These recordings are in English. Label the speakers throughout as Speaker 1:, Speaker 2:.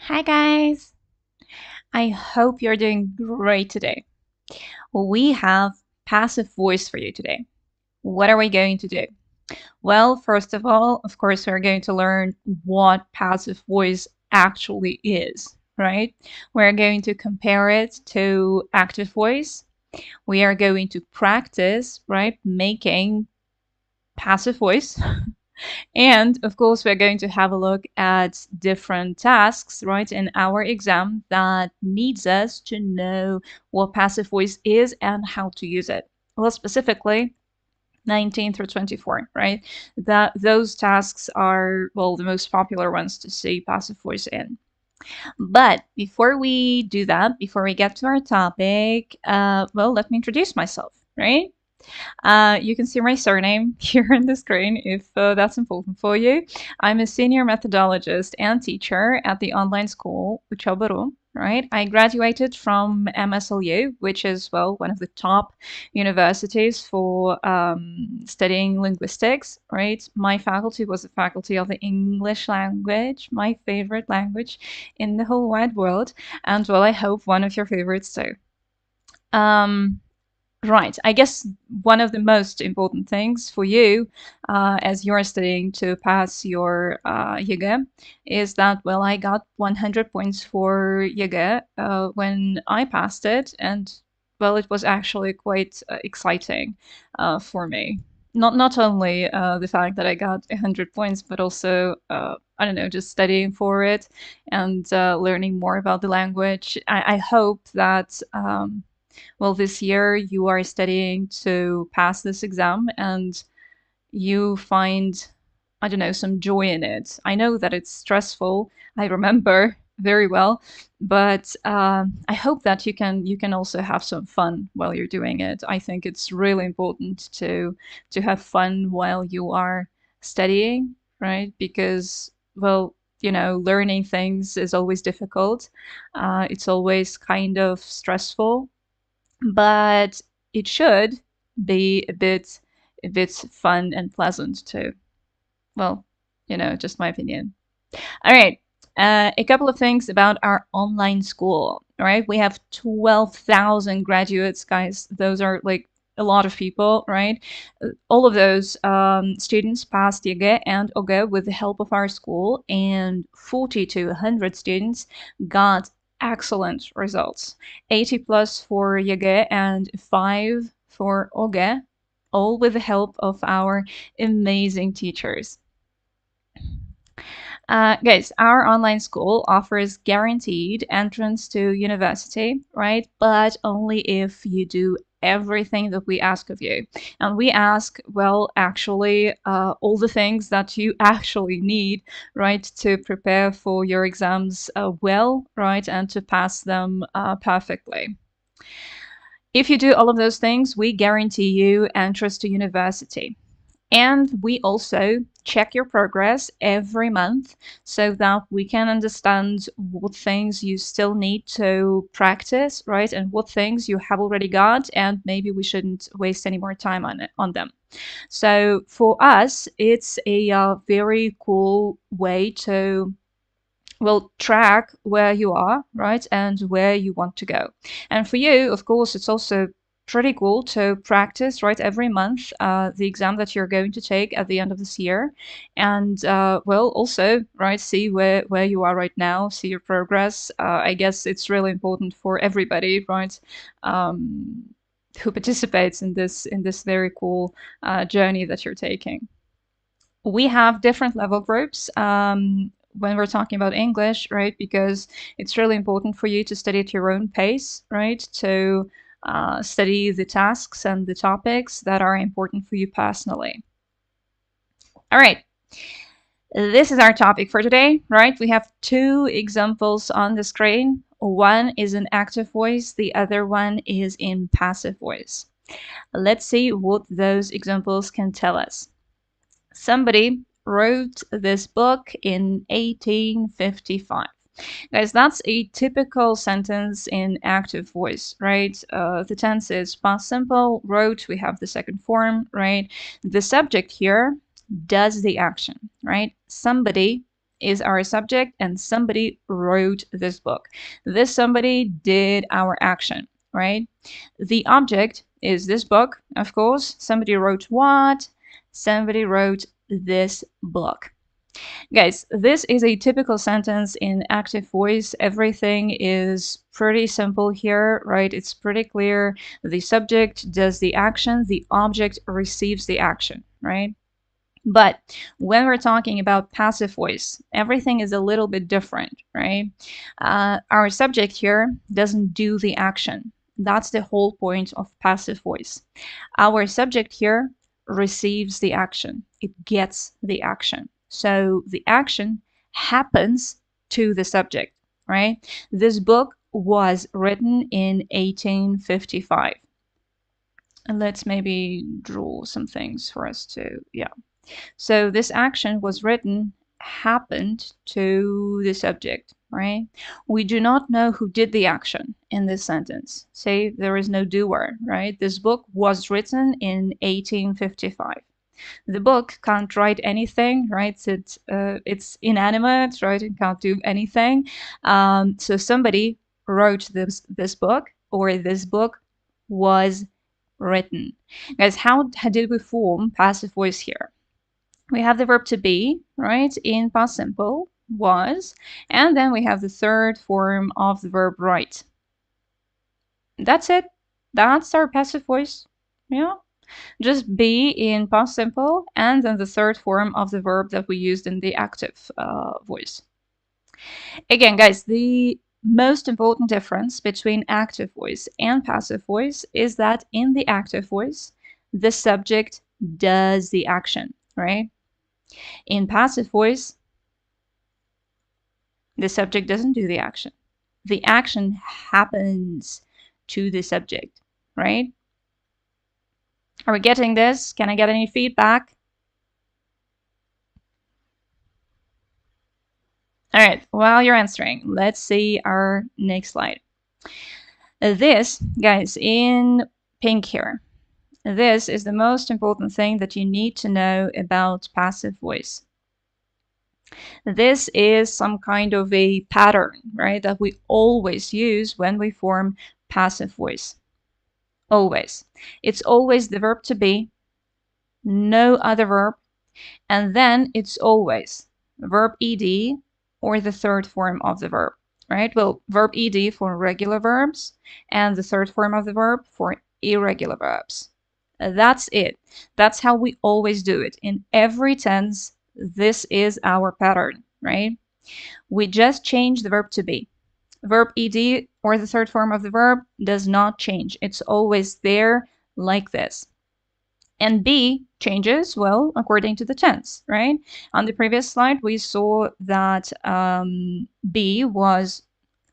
Speaker 1: Hi guys! I hope you're doing great today. We have passive voice for you today. What are we going to do? Well, first of all, of course, we're going to learn what passive voice actually is, right? We're going to compare it to active voice. We are going to practice, right, making passive voice. And of course, we're going to have a look at different tasks, right, in our exam that needs us to know what passive voice is and how to use it. Well, specifically, 19 through 24, right? That those tasks are, well, the most popular ones to see passive voice in. But before we do that, before we get to our topic, well, let me introduce myself, right? You can see my surname here on the screen if that's important for you. I'm a senior methodologist and teacher at the online school Учёба.ru. Right, I graduated from MSLU, which is, well, one of the top universities for studying linguistics. Right, my faculty was the faculty of the English language, my favorite language in the whole wide world, and, well, I hope one of your favorites too. Um, Right. I guess one of the most important things for you as you're studying to pass your язык is that, well, I got 100 points for язык when I passed it. And, well, it was actually quite exciting for me. Not only the fact that I got 100 points, but also, I don't know, just studying for it and learning more about the language. I hope that well, this year you are studying to pass this exam and you find, I don't know, some joy in it. I know that it's stressful. I remember very well, but I hope that you can also have some fun while you're doing it. I think it's really important to have fun while you are studying, right? Because, well, learning things is always difficult. It's always kind of stressful, but it should be a bit fun and pleasant too. Well, just my opinion. All right. A couple of things about our online school. All right, we have 12,000 graduates, guys. Those are like a lot of people, right? All of those students passed ЕГЭ and ОГЭ with the help of our school, and 40 to 100 students got excellent results. 80 plus for ЕГЭ and 5 for ОГЭ, all with the help of our amazing teachers. Guys, our online school offers guaranteed entrance to university, right? But only if you do everything that we ask of you. And we ask, well, actually, all the things that you actually need, right, to prepare for your exams well, right, and to pass them perfectly. If you do all of those things, we guarantee you entrance to university. And we also check your progress every month so that we can understand what things you still need to practice, right? And what things you have already got, and maybe we shouldn't waste any more time on them. So for us, it's a very cool way to, well, track where you are, right, and where you want to go. And for you, of course, it's also pretty cool to practice, right, every month the exam that you're going to take at the end of this year. And, well, also, right, see where you are right now, see your progress. I guess it's really important for everybody, right, who participates in this very cool journey that you're taking. We have different level groups when we're talking about English, right? Because it's really important for you to study at your own pace, right? To study the tasks and the topics that are important for you personally. All right. This is our topic for today, right? We have two examples on the screen. One is in active voice, the other one is in passive voice. Let's see what those examples can tell us. Somebody wrote this book in 1855. Guys, that's a typical sentence in active voice, right? The tense is past simple, wrote, we have the second form, right? The subject here does the action, right? Somebody is our subject, and somebody wrote this book. This somebody did our action, right? The object is this book, of course. Somebody wrote what? Somebody wrote this book. Guys, this is a typical sentence in active voice. Everything is pretty simple here, right? It's pretty clear. The subject does the action, the object receives the action, right? But when we're talking about passive voice, everything is a little bit different, right? Our subject here doesn't do the action. That's the whole point of passive voice. Our subject here receives the action. It gets the action. So the action happens to the subject, right? This book was written in 1855. And let's maybe draw some things for us to, yeah. So this action was written, happened to the subject, right? We do not know who did the action in this sentence. Say there is no doer, right? This book was written in 1855. The book can't write anything, right? It's inanimate, right? It can't do anything. So somebody wrote this book, or this book was written. Guys, how did we form passive voice here? We have the verb to be, right, in past simple, was, and then we have the third form of the verb write. That's it. That's our passive voice. Yeah. Just be in past simple, and then the third form of the verb that we used in the active voice. Again, guys, the most important difference between active voice and passive voice is that in the active voice, the subject does the action, right? In passive voice, the subject doesn't do the action. The action happens to the subject, right? Are we getting this? Can I get any feedback? All right, while you're answering, let's see our next slide. This, guys, in pink here, this is the most important thing that you need to know about passive voice. This is some kind of a pattern, right, that we always use when we form passive voice. Always. It's always the verb to be, no other verb, and then it's always verb ed or the third form of the verb, right? Well, verb ed for regular verbs and the third form of the verb for irregular verbs. That's it. That's how we always do it. In every tense, this is our pattern, right? We just change the verb to be. Verb ed or the third form of the verb does not change. It's always there like this. And be changes, well, according to the tense, right? On the previous slide, we saw that be was,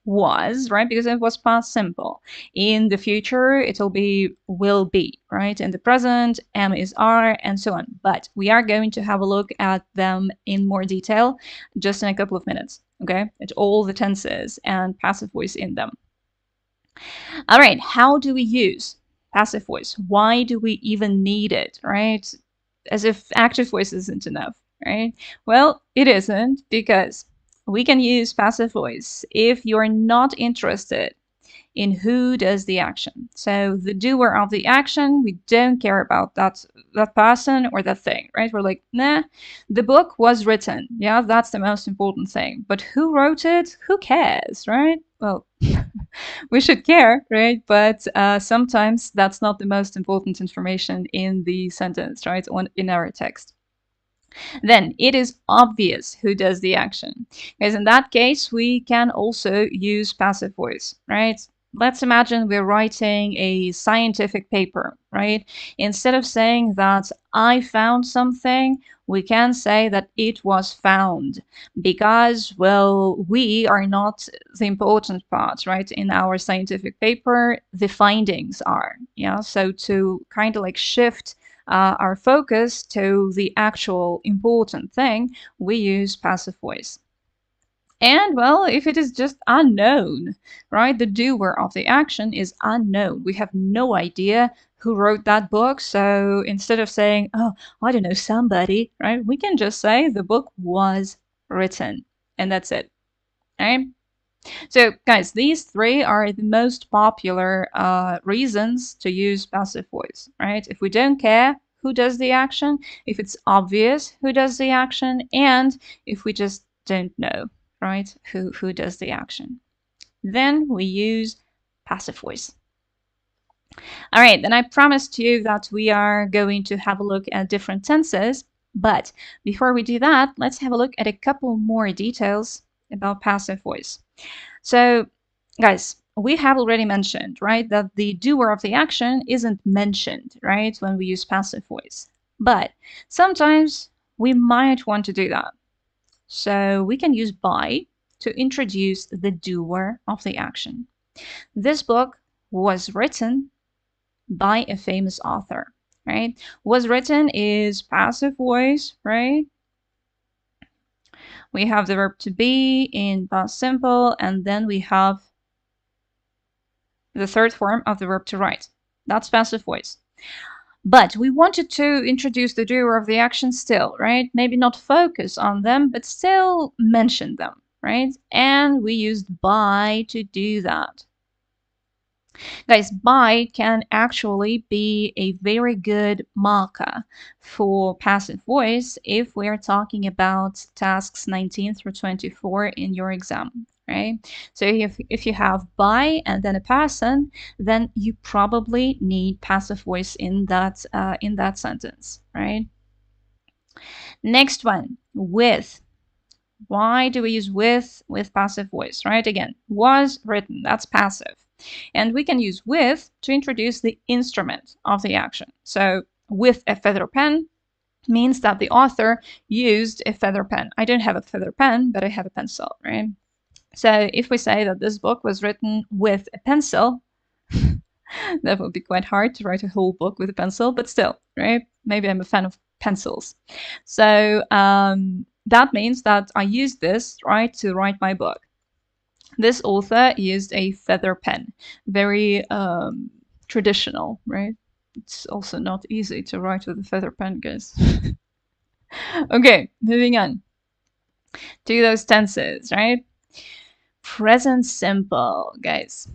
Speaker 1: right? Because it was past simple. In the future, it'll be will be, right? In the present, am is are, and so on. But we are going to have a look at them in more detail just in a couple of minutes, okay? At all the tenses and passive voice in them. All right, how do we use passive voice? Why do we even need it, right? As if active voice isn't enough, right? Well, it isn't, because we can use passive voice if you're not interested in who does the action. So the doer of the action, we don't care about that person or that thing, right? We're like, nah, the book was written. Yeah, that's the most important thing. But who wrote it? Who cares, right? Well, we should care, right? But sometimes that's not the most important information in the sentence, right? In our text. Then it is obvious who does the action. Because in that case, we can also use passive voice, right? Let's imagine we're writing a scientific paper, right? Instead of saying that I found something, we can say that it was found, because, well, we are not the important part, right? In our scientific paper, the findings are, yeah? So to kind of like shift our focus to the actual important thing, we use passive voice. And, well, if it is just unknown, right? The doer of the action is unknown. We have no idea who wrote that book. So instead of saying, oh, I don't know, somebody, right? We can just say the book was written. And that's it. All right? So, guys, these three are the most popular reasons to use passive voice, right? If we don't care who does the action, if it's obvious who does the action, and if we just don't know, right, who does the action, then we use passive voice. All right, then I promised you that we are going to have a look at different tenses, but before we do that, let's have a look at a couple more details about passive voice. So, guys, we have already mentioned, right, that the doer of the action isn't mentioned, right, when we use passive voice. But sometimes we might want to do that. So we can use by to introduce the doer of the action. This book was written by a famous author, right? Was written is passive voice, right? We have the verb to be in past simple, and then we have the third form of the verb to write. That's passive voice. But we wanted to introduce the doer of the action still, right? Maybe not focus on them, but still mention them, right? And we used by to do that. Guys, by can actually be a very good marker for passive voice if we're talking about tasks 19 through 24 in your exam, right? So if you have by and then a person, then you probably need passive voice in that sentence, right? Next one, with. Why do we use with passive voice, right? Again, was written, that's passive. And we can use with to introduce the instrument of the action. So with a feather pen means that the author used a feather pen. I don't have a feather pen, but I have a pencil, right? So if we say that this book was written with a pencil, that would be quite hard to write a whole book with a pencil, but still, right? Maybe I'm a fan of pencils. So that means that I used this, right, to write my book. This author used a feather pen. Very traditional, right? It's also not easy to write with a feather pen, guys. Okay, moving on to those tenses, right? Present simple, guys.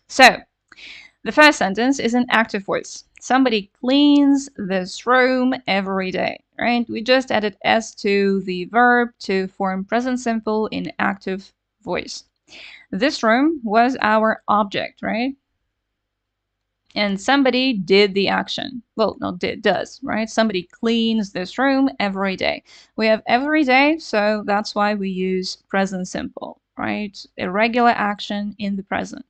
Speaker 1: So, the first sentence is an active voice. Somebody cleans this room every day, right? We just added s to the verb to form present simple in active voice. This room was our object, right? And somebody did the action. Well, not did, does, right? Somebody cleans this room every day. We have every day, so that's why we use present simple, right? A regular action in the present.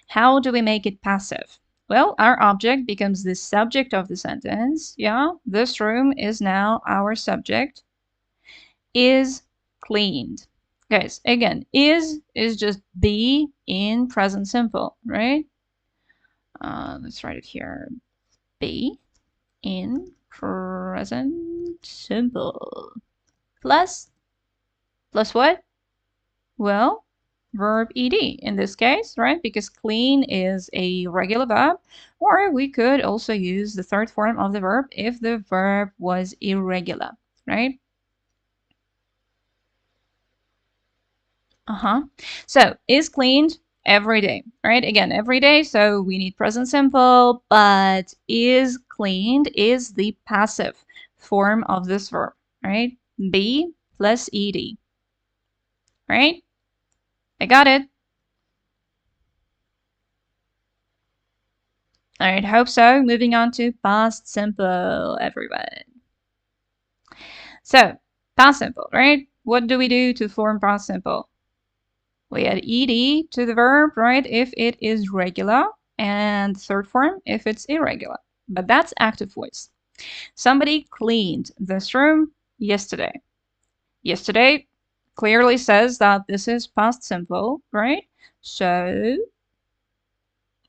Speaker 1: How do we make it passive? Well, our object becomes the subject of the sentence. Yeah, this room is now our subject. Is cleaned. Guys, again, is just be in present simple, right? Let's write it here. Be in present simple. Plus what? Well, verb ed in this case, right? Because clean is a regular verb, or we could also use the third form of the verb if the verb was irregular, right? So is cleaned every day, right? Again, every day, so we need present simple, but is cleaned is the passive form of this verb, right? Be plus ed, right? I got it. All right, hope so. Moving on to past simple, everyone. So, past simple, right? What do we do to form past simple? We add ed to the verb, right, if it is regular, and third form if it's irregular. But that's active voice. Somebody cleaned this room yesterday. Yesterday clearly says that this is past simple, right? So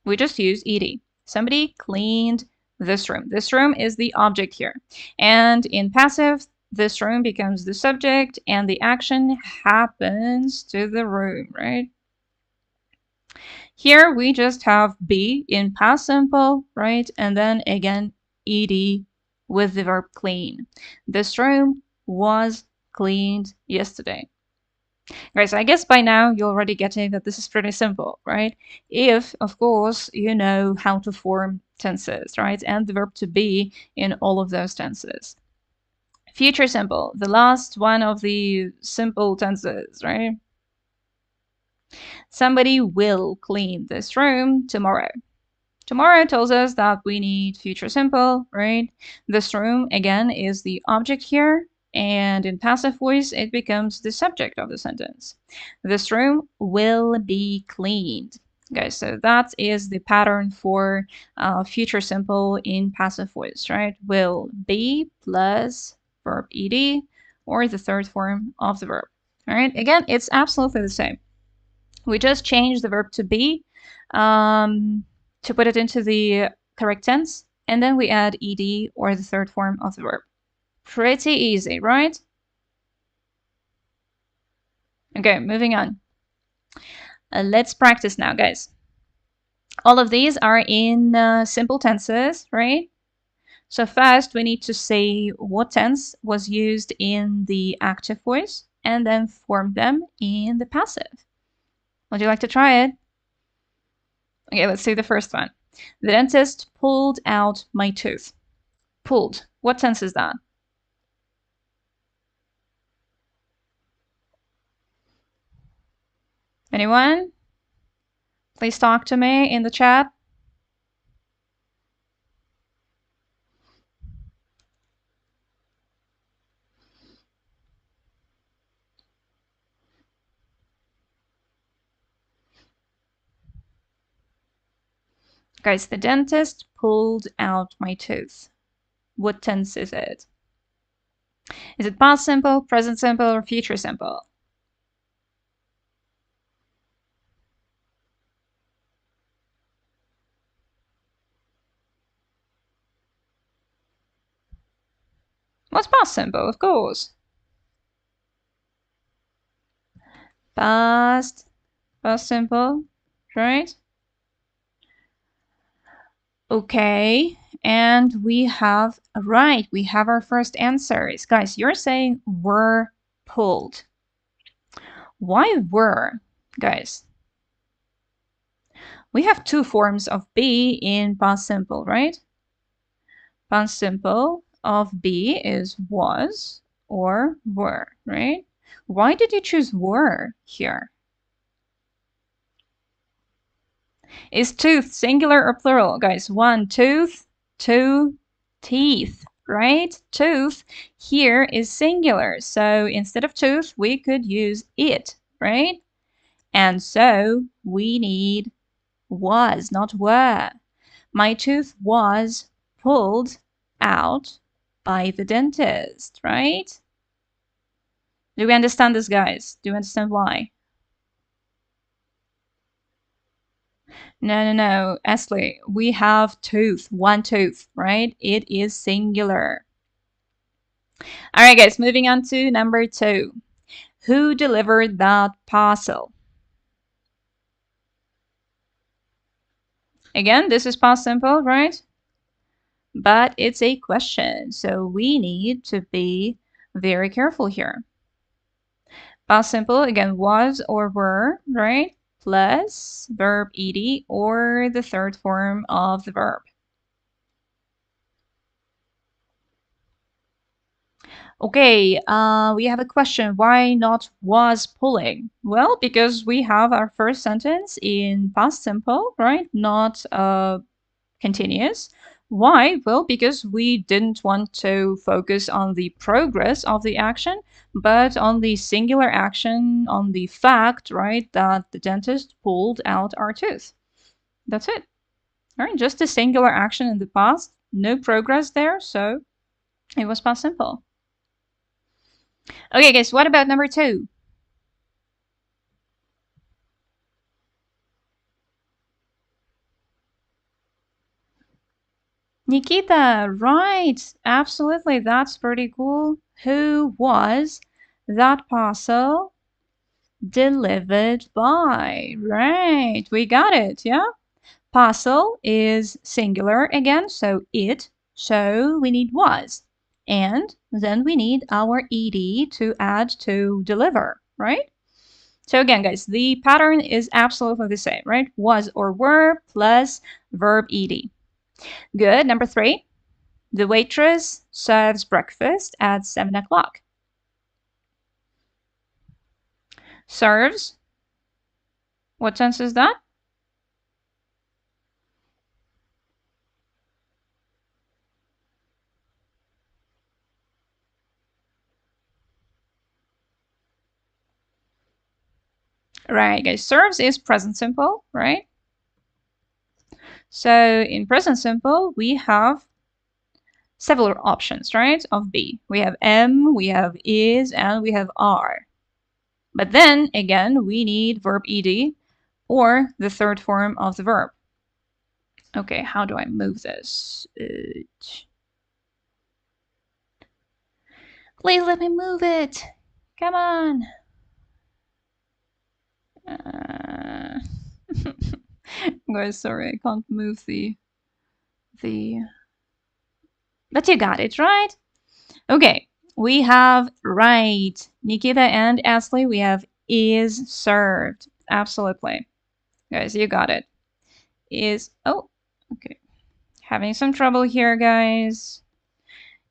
Speaker 1: we just use ed. Somebody cleaned this room. This room is the object here. And in passive, this room becomes the subject and the action happens to the room, right? Here we just have be in past simple, right? And then again, ed with the verb clean. This room was cleaned yesterday. Guys, I guess by now you're already getting that this is pretty simple, right? If, of course, you know how to form tenses, right? And the verb to be in all of those tenses. Future simple, the last one of the simple tenses, right? Somebody will clean this room tomorrow. Tomorrow tells us that we need future simple, right? This room, again, is the object here. And in passive voice, it becomes the subject of the sentence. This room will be cleaned. Guys, so that is the pattern for future simple in passive voice, right? Will be plus verb ed or the third form of the verb. All right, again, it's absolutely the same. We just change the verb to be to put it into the correct tense, and then we add ed or the third form of the verb. Pretty easy, right? Okay, moving on. Let's practice now, guys. All of these are in simple tenses, right? So first we need to say what tense was used in the active voice and then form them in the passive. Would you like to try it? Okay, let's see the first one. The dentist pulled out my tooth. Pulled. What tense is that? Anyone? Please talk to me in the chat. Guys, the dentist pulled out my tooth. What tense is it? Is it past simple, present simple, or future simple? What's past simple? Of course. Past simple, right? Okay, and we have our first answers. Guys, you're saying were pulled. Why were, guys? We have two forms of be in past simple, right? Past simple of be is was or were, right? Why did you choose were here? Is tooth singular or plural? Guys, one tooth, two teeth, right? Tooth here is singular. So instead of tooth, we could use it, right? And so we need was, not were. My tooth was pulled out by the dentist, right? Do we understand this, guys? Do you understand why? No, Ashley, we have tooth, one tooth, right? It is singular. All right, guys, moving on to number 2. Who delivered that parcel? Again, this is past simple, right? But it's a question, so we need to be very careful here. Past simple, again, was or were, right? Plus verb ed or the third form of the verb. Okay, we have a question. Why not was pulling? Well, because we have our first sentence in past simple, right? Not continuous. Why? Well, because we didn't want to focus on the progress of the action, but on the singular action, on the fact, right, that the dentist pulled out our tooth. That's it. All right, just a singular action in the past, no progress there, so it was past simple. Okay, guys, what about number 2? Nikita, right. Absolutely, that's pretty cool. Who was that parcel delivered by? Right, we got it, yeah? Parcel is singular again, so it so we need was. And then we need our ed to add to deliver, right? So again, guys, the pattern is absolutely the same, right? Was or were plus verb ed. Good. Number 3. The waitress serves breakfast at 7 o'clock. Serves. What tense is that? Right, guys. Serves is present simple, right? So in present simple, we have several options, right, of be. We have am, we have is, and we have are. But then, again, we need verb ed or the third form of the verb. Okay, how do I move this? Please let me move it. Come on. Guys, sorry, I can't move the... But you got it, right? Okay, we have right. Nikita and Ashley, we have is served. Absolutely. Guys, you got it. Is... Oh, okay. Having some trouble here, guys.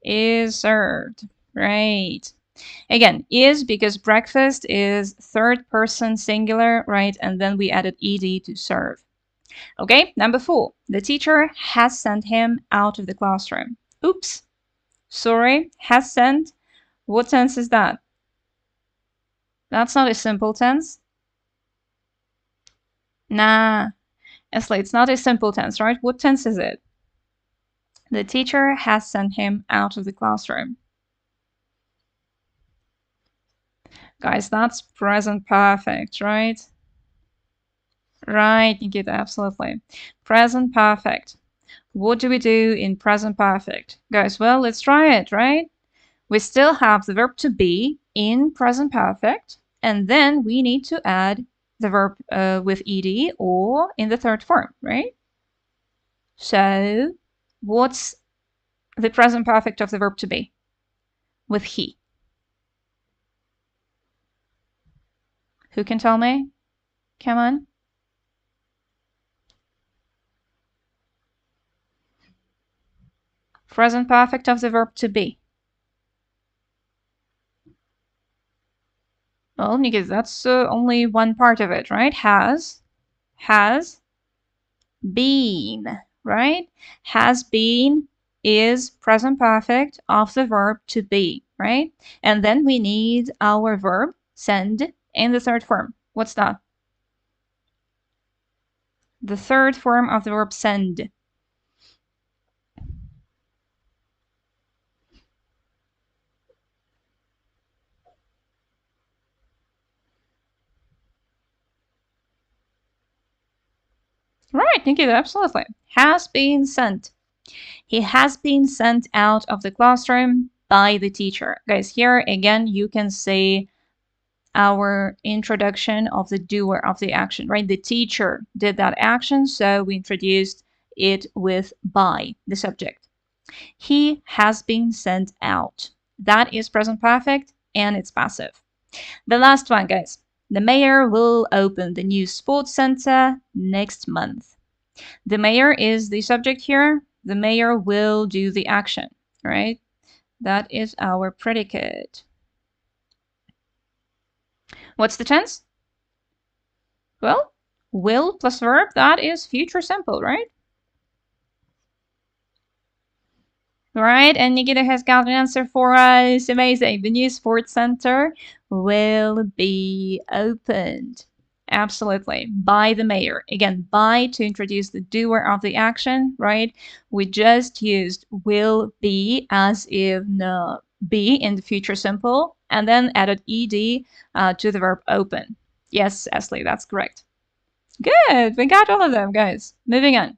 Speaker 1: Is served. Right. Again, is because breakfast is third person singular, right? And then we added ed to serve. Okay, number 4. The teacher has sent him out of the classroom. Oops. Sorry, has sent. What tense is that? That's not a simple tense. Nah, Ashley, it's not a simple tense, right? What tense is it? The teacher has sent him out of the classroom. Guys, that's present perfect, right? Right, Nikita, absolutely. Present perfect. What do we do in present perfect? Guys, well, let's try it, right? We still have the verb to be in present perfect, and then we need to add the verb with ed or in the third form, right? So, what's the present perfect of the verb to be? With he. Who can tell me? Come on. Present perfect of the verb to be. Well, because that's only one part of it, right? Has been, right? Has been is present perfect of the verb to be, right? And then we need our verb send in the third form. What's that? The third form of the verb send. Right, Nikita, absolutely. Has been sent. He has been sent out of the classroom by the teacher. Guys, here again, you can see our introduction of the doer of the action, right? The teacher did that action, so we introduced it with by, the subject. He has been sent out. That is present perfect and it's passive. The last one, guys. The mayor will open the new sports center next month. The mayor is the subject here. The mayor will do the action, right? That is our predicate. What's the tense? Well, will plus verb, that is future simple, right? Right, and Nikita has got an answer for us. Amazing. The new sports center will be opened. Absolutely. By the mayor. Again, by to introduce the doer of the action, right? We just used will be as if no, be in the future simple, and then added ed to the verb open. Yes, Ashley, that's correct. Good. We got all of them, guys. Moving on.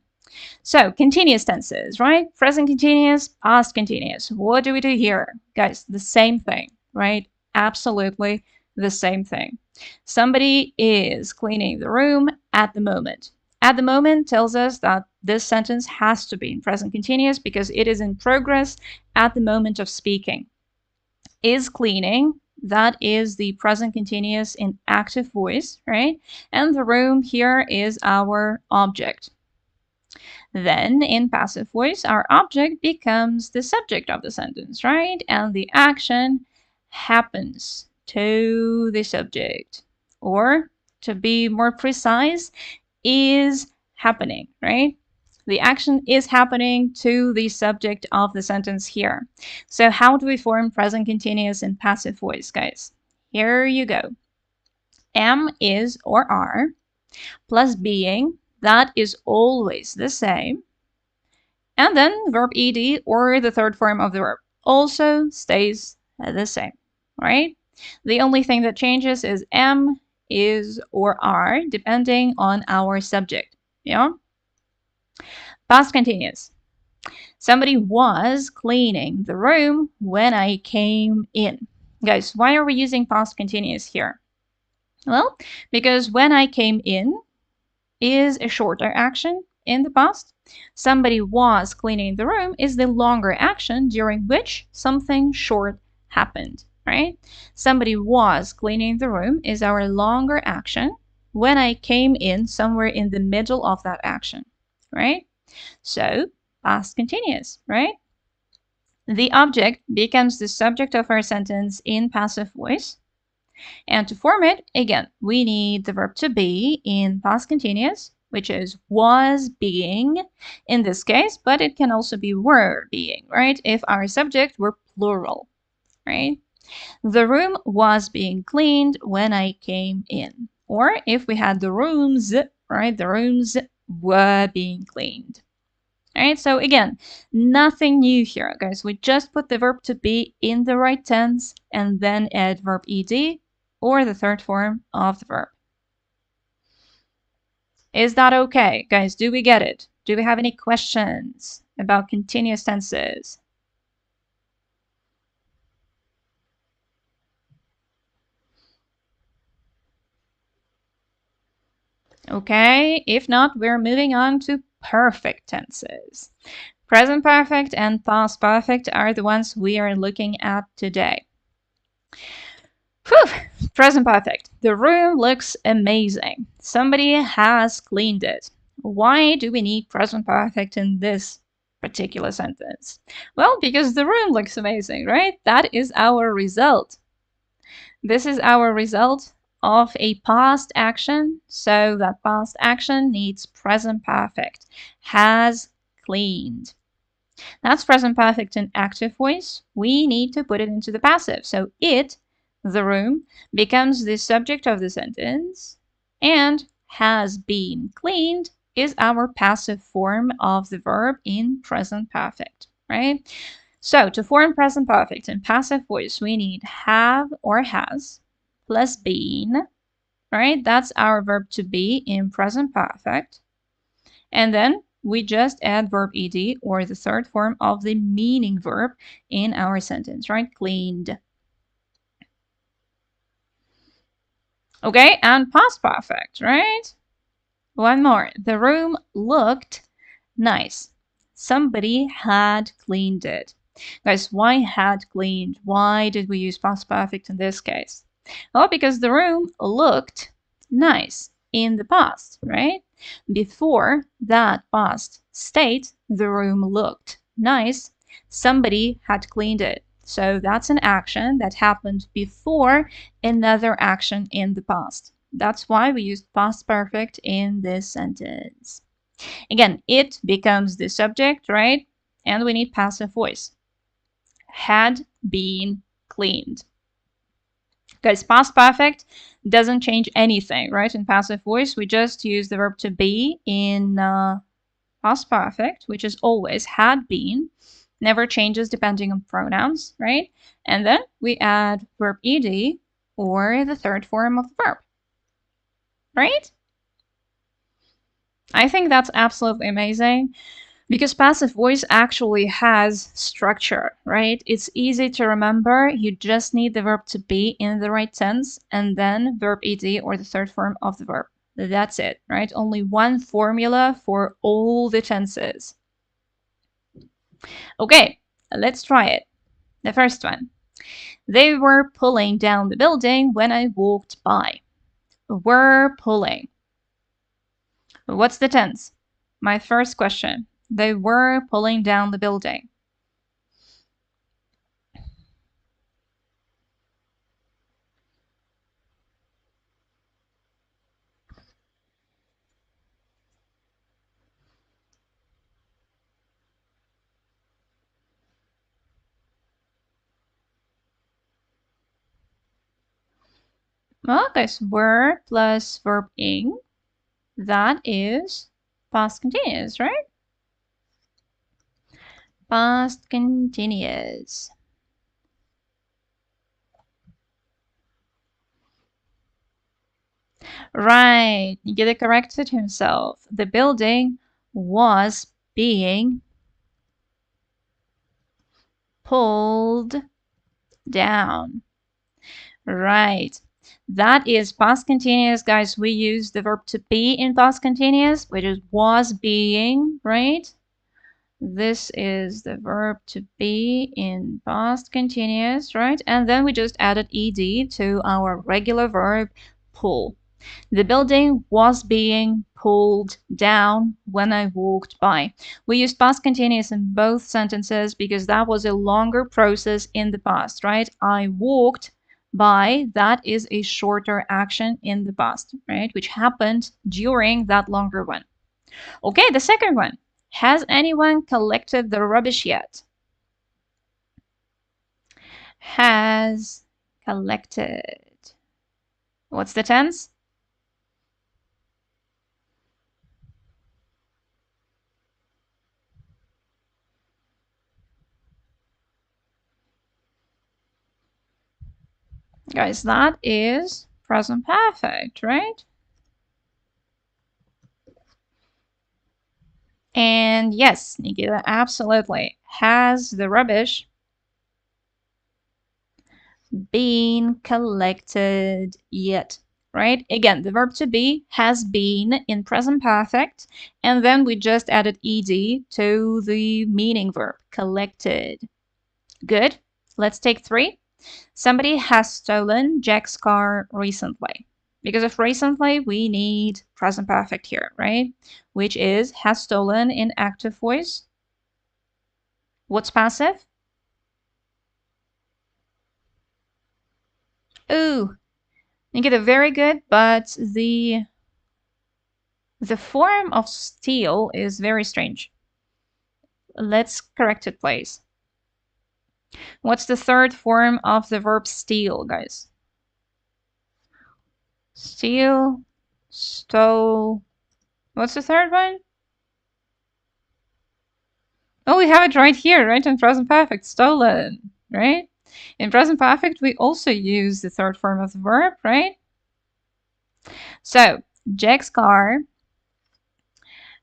Speaker 1: So, continuous tenses, right? Present continuous, past continuous. What do we do here? Guys, the same thing, right? Absolutely the same thing. Somebody is cleaning the room at the moment. At the moment tells us that this sentence has to be in present continuous because it is in progress at the moment of speaking. Is cleaning, that is the present continuous in active voice, right? And the room here is our object. Then in passive voice, our object becomes the subject of the sentence, right? And the action happens to the subject. Or to be more precise, is happening, right? The action is happening to the subject of the sentence here. So how do we form present continuous in passive voice, guys? Here you go. Am, is, or are, plus being, that is always the same. And then verb ed, or the third form of the verb, also stays the same, right? The only thing that changes is am, is, or are, depending on our subject, yeah? Past continuous. Somebody was cleaning the room when I came in. Guys, why are we using past continuous here? Well, because when I came in is a shorter action in the past. Somebody was cleaning the room is the longer action during which something short happened, right? Somebody was cleaning the room is our longer action. When I came in, somewhere in the middle of that action, right? So past continuous, right? The object becomes the subject of our sentence in passive voice. And to form it, again, we need the verb to be in past continuous, which is was being in this case, but it can also be were being, right? If our subject were plural, right? The room was being cleaned when I came in. Or if we had the rooms, right? The rooms were being cleaned. All right, so again, nothing new here, guys. We just put the verb to be in the right tense and then add verb ed or the third form of the verb. Is that okay? Guys, do we get it? Do we have any questions about continuous tenses? Okay, if not, we're moving on to perfect tenses. Present perfect and past perfect are the ones we are looking at today. Whew, present perfect. The room looks amazing. Somebody has cleaned it. Why do we need present perfect in this particular sentence? Well, because the room looks amazing, right? That is our result. This is our result of a past action. So that past action needs present perfect. Has cleaned. That's present perfect in active voice. We need to put it into the passive. So it, the room, becomes the subject of the sentence, and has been cleaned is our passive form of the verb in present perfect, right? So to form present perfect in passive voice, we need have or has plus been, right? That's our verb to be in present perfect. And then we just add verb ed or the third form of the meaning verb in our sentence, right? Cleaned. Okay, and past perfect, right? One more. The room looked nice. Somebody had cleaned it. Guys, why had cleaned? Why did we use past perfect in this case? Well, because the room looked nice in the past, right? Before that past state, the room looked nice. Somebody had cleaned it. So that's an action that happened before another action in the past. That's why we used past perfect in this sentence. Again, it becomes the subject, right? And we need passive voice. Had been cleaned. Guys, past perfect doesn't change anything, right? In passive voice, we just use the verb to be in past perfect, which is always had been, never changes depending on pronouns, right? And then we add verb ed or the third form of the verb, right? I think that's absolutely amazing because passive voice actually has structure, right? It's easy to remember. You just need the verb to be in the right tense and then verb ed or the third form of the verb. That's it, right? Only one formula for all the tenses. Okay, let's try it. The first one. They were pulling down the building when I walked by. Were pulling. What's the tense? My first question. They were pulling down the building. Well, guys, were plus verb ing. That is past continuous, right? Past continuous. Right, Nikita corrected himself. The building was being pulled down. Right. That is past continuous, guys. We use the verb to be in past continuous, which is was being, right? This is the verb to be in past continuous, right? And then we just added ed to our regular verb pull. The building was being pulled down when I walked by. We used past continuous in both sentences because that was a longer process in the past, right? I walked by, that is a shorter action in the past, right? Which happened during that longer one. Okay, the second one. Has anyone collected the rubbish yet? Has collected. What's the tense? Guys, that is present perfect, right? And yes, Nikita, absolutely. Has the rubbish been collected yet? Right? Again, the verb to be has been in present perfect, and then we just added ed to the meaning verb, collected. Good. Let's take 3. Somebody has stolen Jack's car recently. Because of recently, we need present perfect here, right? Which is has stolen in active voice. What's passive? Ooh, you get it very good, but the form of steal is very strange. Let's correct it, please. What's the third form of the verb steal, guys? Steal, stole. What's the third one? Oh, we have it right here, right? In present perfect, stolen, right? In present perfect, we also use the third form of the verb, right? So, Jack's car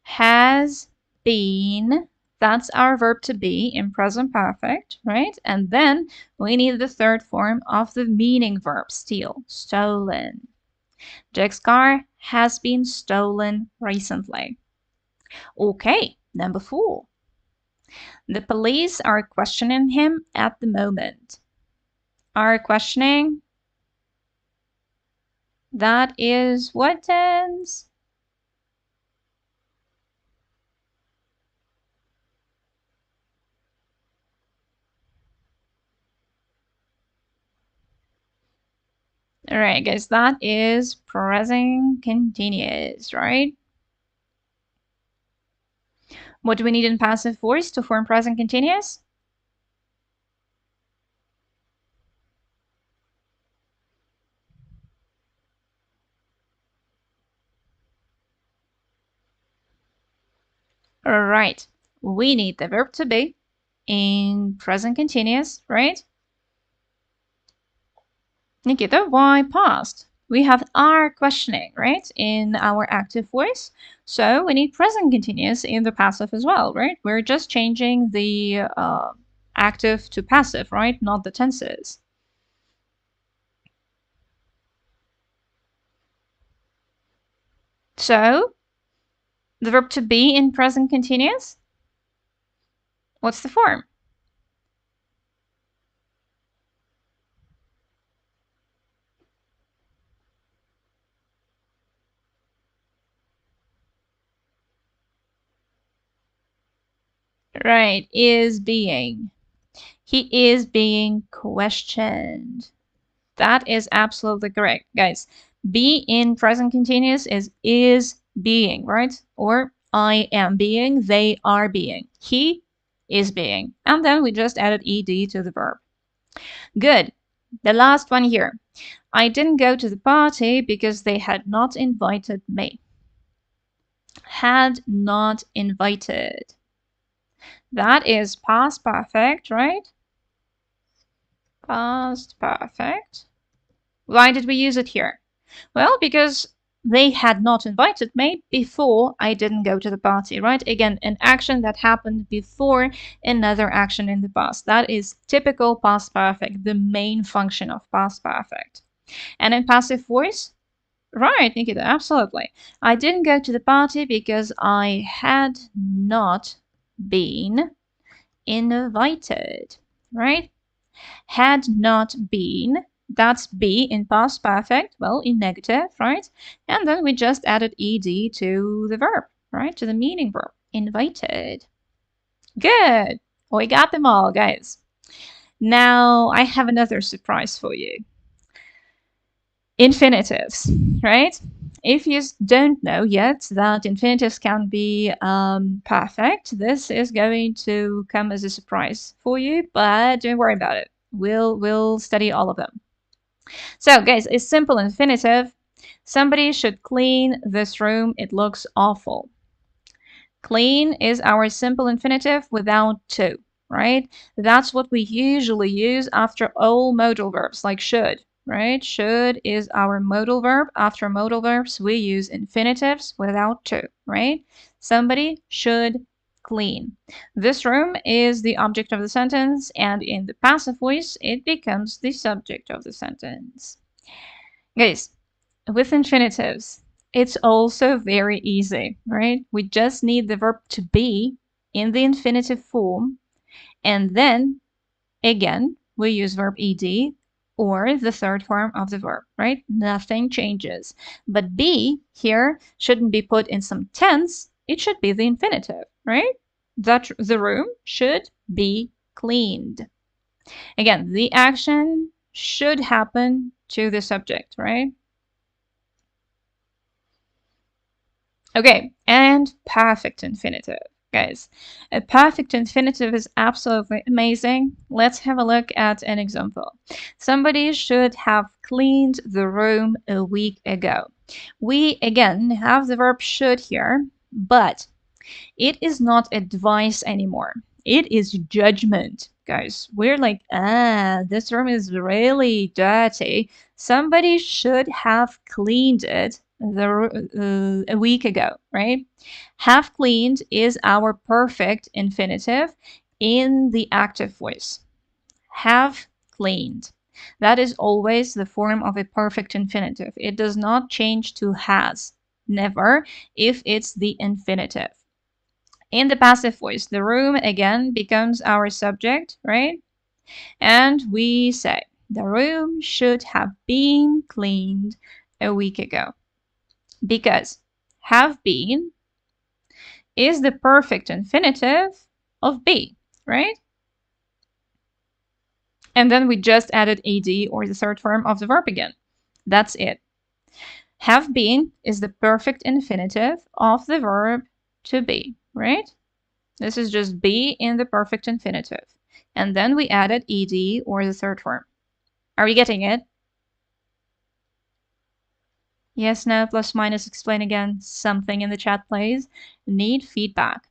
Speaker 1: has been, that's our verb to be in present perfect, right? And then we need the third form of the meaning verb, steal, stolen. Jack's car has been stolen recently. Okay, number 4. The police are questioning him at the moment. Are questioning, that is what tense? All right, guys, that is present continuous, right? What do we need in passive voice to form present continuous? All right, we need the verb to be in present continuous, right? Nikita, why past? We have are questioning, right, in our active voice. So we need present continuous in the passive as well, right? We're just changing the active to passive, right? Not the tenses. So, the verb to be in present continuous, what's the form? Right, is being. He is being questioned. That is absolutely correct, guys. Be in present continuous is being, right? Or I am being, they are being. He is being. And then we just added ed to the verb. Good. The last one here. I didn't go to the party because they had not invited me. Had not invited. That is past perfect, right? Past perfect. Why did we use it here? Well, because they had not invited me before I didn't go to the party, right? Again, an action that happened before another action in the past. That is typical past perfect, the main function of past perfect. And in passive voice, right, Nikita, absolutely. I didn't go to the party because I had not been invited, right? Had not been, that's be in past perfect, well, in negative, right? And then we just added ed to the verb, right? To the meaning verb, invited. Good. We got them all, guys. Now I have another surprise for you. Infinitives, right? If you don't know yet that infinitives can be perfect, this is going to come as a surprise for you, but don't worry about it. We'll study all of them. So, guys, a simple infinitive. Somebody should clean this room. It looks awful. Clean is our simple infinitive without to, right? That's what we usually use after all modal verbs, like should, right? Should is our modal verb. After modal verbs, we use infinitives without to, right? Somebody should clean. This room is the object of the sentence, and in the passive voice, it becomes the subject of the sentence. Guys, with infinitives, it's also very easy, right? We just need the verb to be in the infinitive form, and then, again, we use verb ed or the third form of the verb, right? Nothing changes. But be here shouldn't be put in some tense. It should be the infinitive, right? That the room should be cleaned. Again, the action should happen to the subject, right? Okay, and perfect infinitive. Guys, a perfect infinitive is absolutely amazing. Let's have a look at an example. Somebody should have cleaned the room a week ago. We, again, have the verb should here, but it is not advice anymore. It is judgment, guys. We're like, this room is really dirty. Somebody should have cleaned it a week ago, right? Have cleaned is our perfect infinitive in the active voice. Have cleaned. That is always the form of a perfect infinitive. It does not change to has. Never, if it's the infinitive. In the passive voice, the room again becomes our subject, right? And we say, the room should have been cleaned a week ago. Because have been is the perfect infinitive of be, right? And then we just added ed or the third form of the verb again. That's it. Have been is the perfect infinitive of the verb to be, right? This is just be in the perfect infinitive. And then we added ed or the third form. Are we getting it? Yes, no, plus, minus, explain again. Something in the chat, please. Need feedback.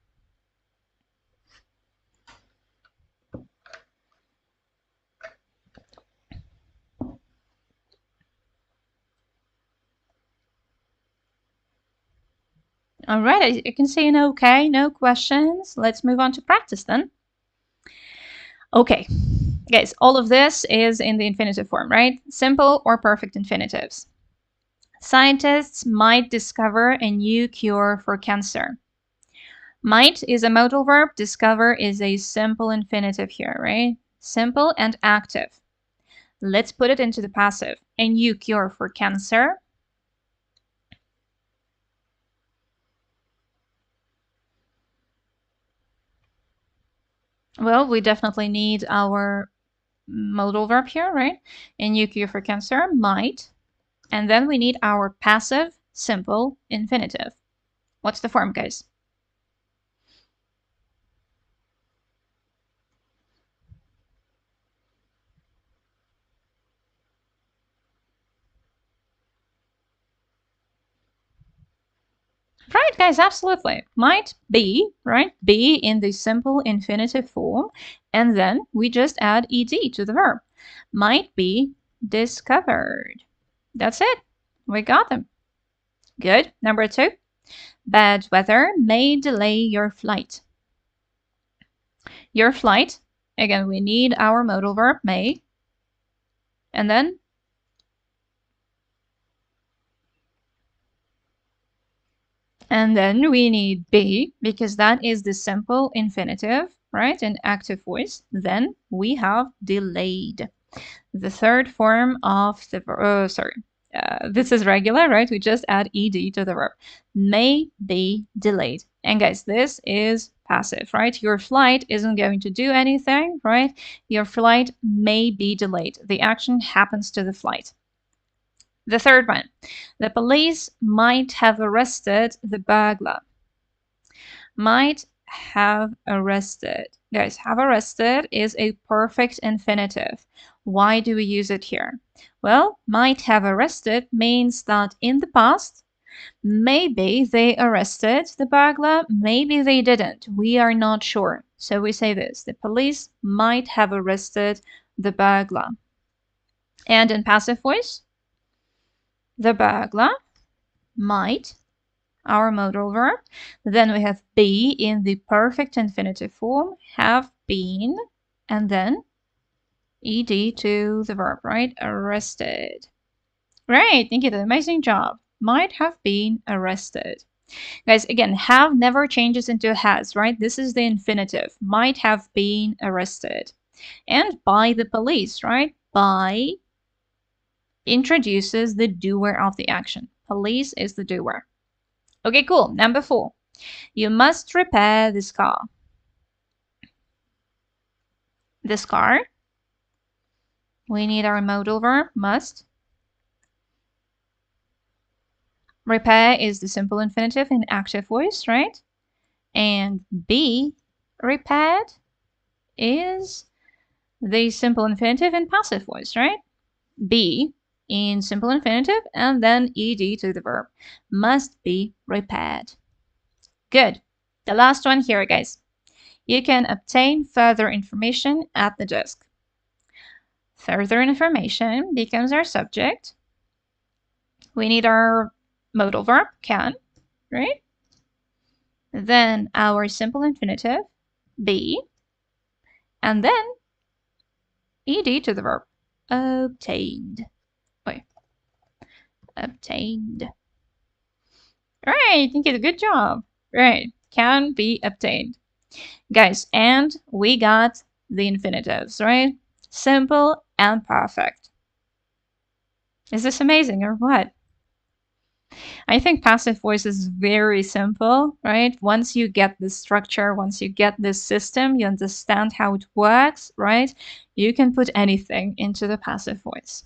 Speaker 1: All right, I can see an okay, no questions. Let's move on to practice then. Okay, guys, all of this is in the infinitive form, right? Simple or perfect infinitives. Scientists might discover a new cure for cancer. Might is a modal verb. Discover is a simple infinitive here, right? Simple and active. Let's put it into the passive. A new cure for cancer. Well, we definitely need our modal verb here, right? A new cure for cancer, might. And then we need our passive simple infinitive. What's the form, guys? Right, guys, absolutely. Might be, right? Be in the simple infinitive form. And then we just add ed to the verb. Might be discovered. That's it. We got them. Good. Number 2. Bad weather may delay your flight. Your flight. Again, we need our modal verb, may. And then we need be, because that is the simple infinitive, right? In active voice. Then we have delayed. The third form of the verb, this is regular, right? We just add ed to the verb. May be delayed. And guys, this is passive, right? Your flight isn't going to do anything, right? Your flight may be delayed. The action happens to the flight. The third one, the police might have arrested the burglar. Might have arrested. Guys, have arrested is a perfect infinitive. Why do we use it here? Well, might have arrested means that in the past, maybe they arrested the burglar, maybe they didn't. We are not sure. So we say this, the police might have arrested the burglar. And in passive voice, the burglar might, our modal verb. Then we have be in the perfect infinitive form, have been, and then ed to the verb, right? Arrested. Right, thank you. Amazing job. Might have been arrested. Guys, again, have never changes into has, right? This is the infinitive. Might have been arrested. And by the police, right? By introduces the doer of the action. Police is the doer. Okay, cool. Number 4. You must repair this car. This car. We need our modal verb, must. Repair is the simple infinitive in active voice, right? And be repaired is the simple infinitive in passive voice, right? Be in simple infinitive and then ed to the verb. Must be repaired. Good. The last one here, guys. You can obtain further information at the desk. Further information becomes our subject. We need our modal verb, can, right? Then our simple infinitive, be, and then ed to the verb, obtained. Wait, obtained. Right, thank you, good job. Right, can be obtained. Guys, and we got the infinitives, right? Simple and perfect. Is this amazing or what? I think passive voice is very simple, right? Once you get this structure, once you get this system, you understand how it works, right? You can put anything into the passive voice.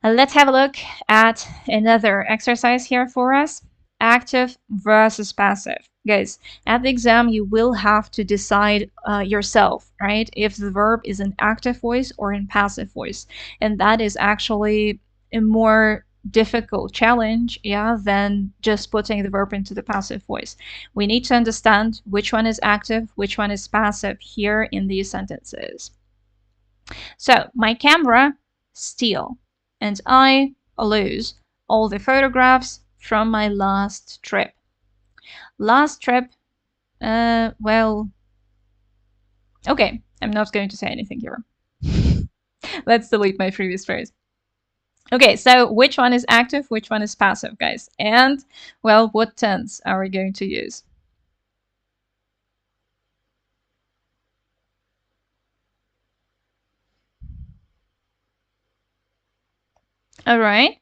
Speaker 1: Let's have a look at another exercise here for us. Active versus passive. Guys, at the exam, you will have to decide yourself, right? If the verb is in active voice or in passive voice. And that is actually a more difficult challenge, yeah, than just putting the verb into the passive voice. We need to understand which one is active, which one is passive here in these sentences. So, my camera steal, and I lose all the photographs from my last trip. Last trip, well, okay, I'm not going to say anything here. Let's delete my previous phrase. Okay, so which one is active, which one is passive, guys? And, well, what tense are we going to use? All right.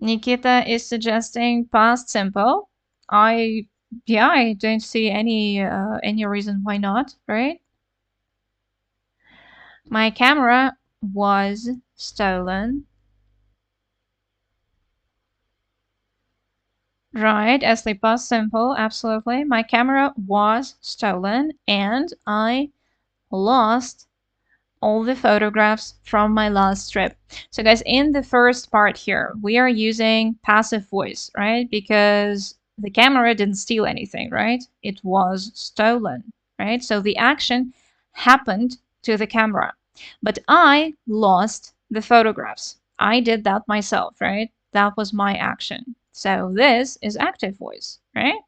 Speaker 1: Nikita is suggesting past simple. I, yeah, I don't see any reason why not, right? My camera was stolen. Right, as the past simple, absolutely. My camera was stolen and I lost all the photographs from my last trip. So guys, in the first part here, we are using passive voice, right? Because the camera didn't steal anything, right? It was stolen, right? So the action happened to the camera, but I lost the photographs. I did that myself, right? That was my action. So this is active voice, right?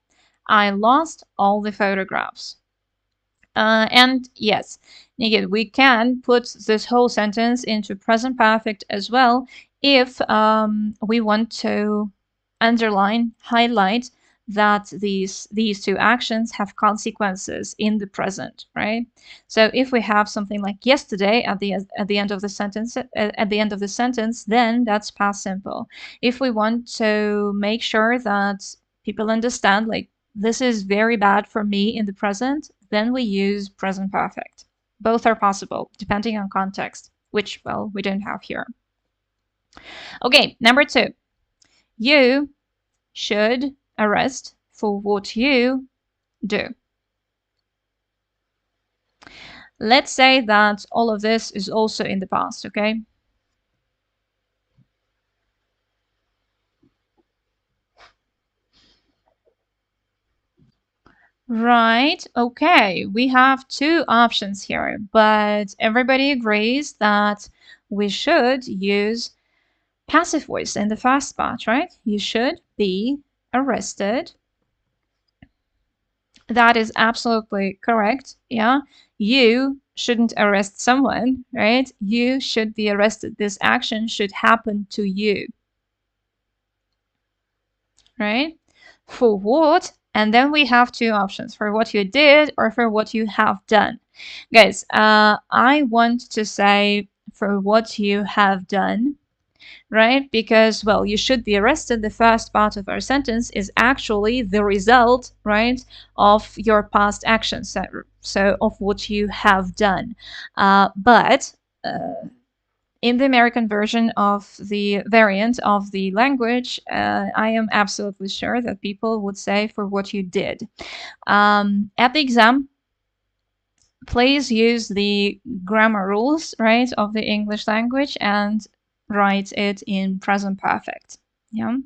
Speaker 1: I lost all the photographs. And yes, Nigel, we can put this whole sentence into present perfect as well if we want to underline, highlight that these two actions have consequences in the present, right? So if we have something like yesterday at the end of the sentence at the end of the sentence, then that's past simple. If we want to make sure that people understand, like, this is very bad for me in the present, then we use present perfect. Both are possible, depending on context, which, well, we don't have here. Okay, number 2. You should arrest for what you do. Let's say that all of this is also in the past, okay? Right, okay. We have two options here, but everybody agrees that we should use passive voice in the first part, right? You should be arrested. That is absolutely correct. Yeah. You shouldn't arrest someone, right? You should be arrested. This action should happen to you, right? For what? And then we have two options, for what you did or for what you have done. Guys, I want to say for what you have done, right? Because, well, you should be arrested. The first part of our sentence is actually the result, right, of your past actions, so of what you have done. But in the American version of the variant of the language, I am absolutely sure that people would say for what you did. At the exam, please use the grammar rules, right, of the English language and write it in present perfect. Yeah.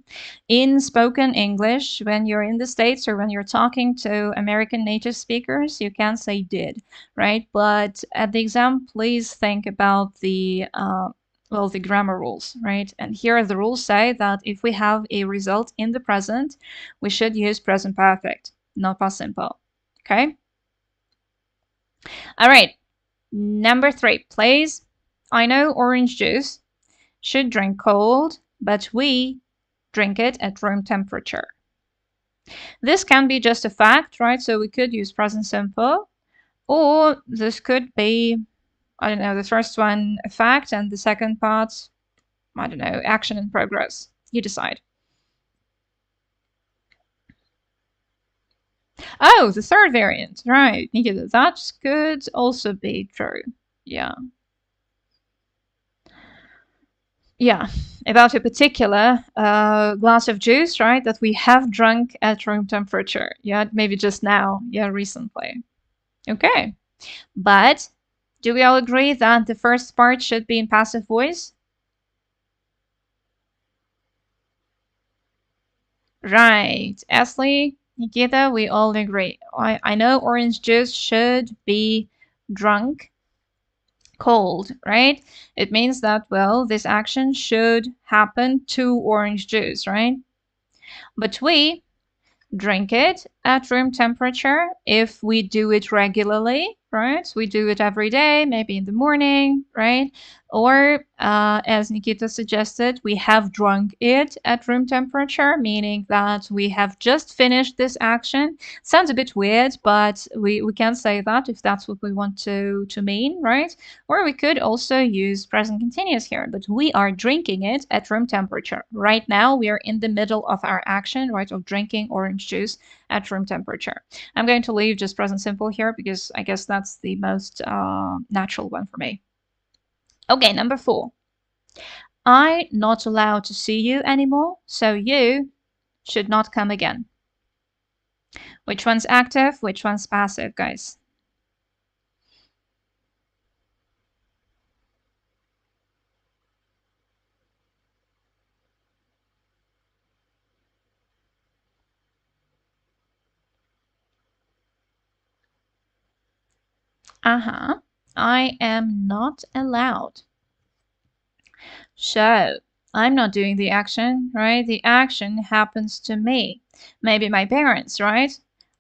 Speaker 1: In spoken English, when you're in the States or when you're talking to American native speakers, you can say did, right? But at the exam, please think about the well, the grammar rules, right? And here the rules say that if we have a result in the present, we should use present perfect, not past simple. Okay? All right. Number 3, please. I know orange juice should drink cold, but we drink it at room temperature. This can be just a fact, right? So we could use present simple, or this could be, I don't know, the first one a fact and the second part, I don't know, action in progress. You decide. Oh, the third variant, right? Nikita, that could also be true. Yeah. Yeah, about a particular glass of juice, right, that we have drunk at room temperature. Yeah, maybe just now. Yeah, recently. Okay. But do we all agree that the first part should be in passive voice? Right. Ashley, Nikita, we all agree. I know orange juice should be drunk cold, right? It means that, well, this action should happen to orange juice, right? But we drink it at room temperature if we do it regularly, right? We do it every day, maybe in the morning, right? Or, as Nikita suggested, we have drunk it at room temperature, meaning that we have just finished this action. Sounds a bit weird, but we can say that if that's what we want to mean, right? Or we could also use present continuous here, but we are drinking it at room temperature. Right now, we are in the middle of our action, right, of drinking orange juice at room temperature. I'm going to leave just present simple here because I guess that's the most natural one for me. Okay, number 4. I'm not allowed to see you anymore, so you should not come again. Which one's active? Which one's passive, guys? Uh-huh. I am not allowed. So, I'm not doing the action, right? The action happens to me. Maybe my parents, right,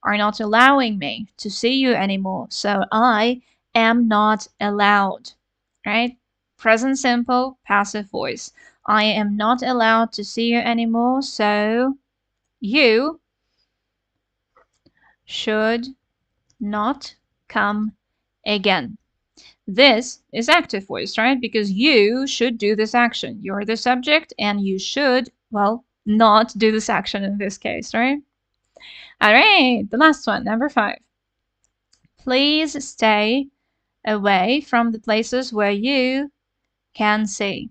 Speaker 1: are not allowing me to see you anymore. So I am not allowed, right? Present simple, passive voice. I am not allowed to see you anymore. So you should not come again. This is active voice, right? Because you should do this action. You're the subject and you should, well, not do this action in this case, right? All right, the last one, number 5. Please stay away from the places where you can see.